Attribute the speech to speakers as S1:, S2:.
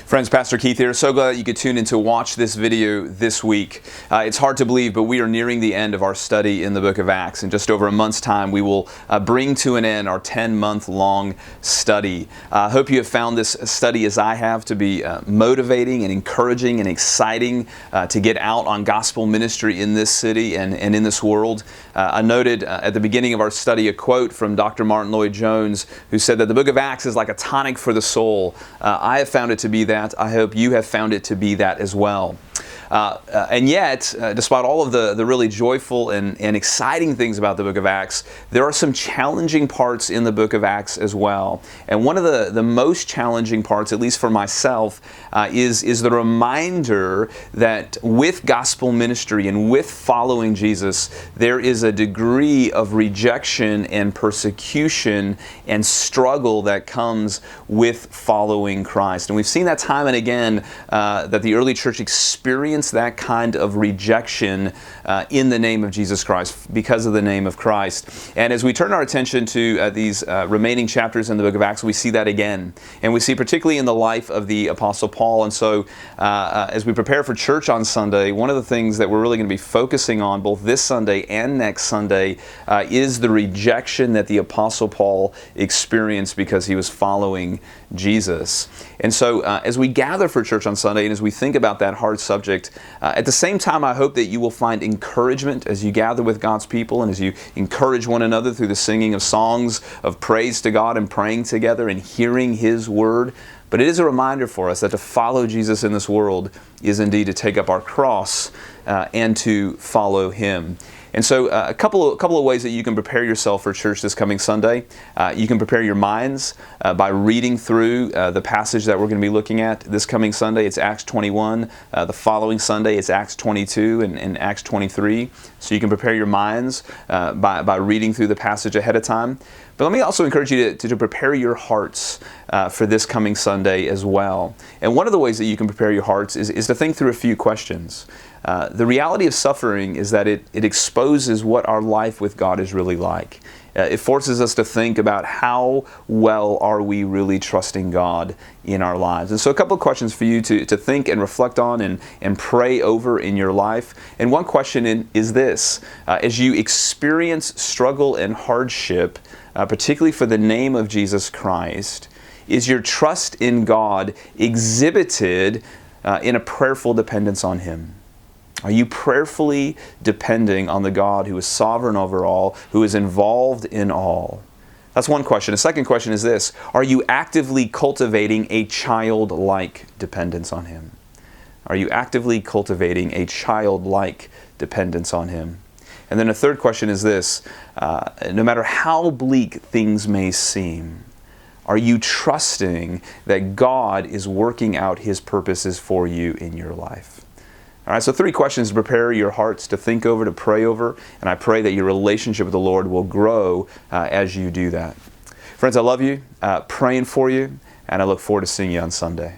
S1: Friends, Pastor Keith here. So glad that you could tune in to watch this video this week. It's hard to believe, but we are nearing the end of our study in the book of Acts. In just over a month's time, we will bring to an end our 10-month-long study. I hope you have found this study, as I have, to be motivating and encouraging and exciting to get out on gospel ministry in this city and in this world. I noted at the beginning of our study a quote from Dr. Martin Lloyd-Jones, who said that the book of Acts is like a tonic for the soul. I have found it to be that. I hope you have found it to be that as well. And yet, despite all of the really joyful and exciting things about the book of Acts, there are some challenging parts in the book of Acts as well. And one of the most challenging parts, at least for myself, is the reminder that with gospel ministry and with following Jesus, there is a degree of rejection and persecution and struggle that comes with following Christ. And we've seen that time and again, that the early church experienced that kind of rejection in the name of Jesus Christ, because of the name of Christ. And as we turn our attention to these remaining chapters in the book of Acts, we see that again. And we see particularly in the life of the Apostle Paul. And so as we prepare for church on Sunday, one of the things that we're really going to be focusing on both this Sunday and next Sunday is the rejection that the Apostle Paul experienced because he was following Jesus. And so as we gather for church on Sunday and as we think about that hard subject, at the same time, I hope that you will find encouragement as you gather with God's people and as you encourage one another through the singing of songs of praise to God and praying together and hearing His Word. But it is a reminder for us that to follow Jesus in this world is indeed to take up our cross and to follow Him. And so a couple of ways that you can prepare yourself for church this coming Sunday. You can prepare your minds by reading through the passage that we're going to be looking at this coming Sunday. It's Acts 21. The following Sunday, it's Acts 22 and Acts 23. So you can prepare your minds by reading through the passage ahead of time. But let me also encourage you to prepare your hearts for this coming Sunday as well. And one of the ways that you can prepare your hearts is to think through a few questions. The reality of suffering is that it exposes what our life with God is really like. It forces us to think about how well are we really trusting God in our lives. And so a couple of questions for you to think and reflect on and pray over in your life. And one question is this: as you experience struggle and hardship, particularly for the name of Jesus Christ, is your trust in God exhibited in a prayerful dependence on Him? Are you prayerfully depending on the God who is sovereign over all, who is involved in all? That's one question. A second question is this: are you actively cultivating a childlike dependence on Him? Are you actively cultivating a childlike dependence on Him? And then a third question is this: no matter how bleak things may seem, are you trusting that God is working out His purposes for you in your life? All right, so 3 questions to prepare your hearts to think over, to pray over, and I pray that your relationship with the Lord will grow as you do that. Friends, I love you, praying for you, and I look forward to seeing you on Sunday.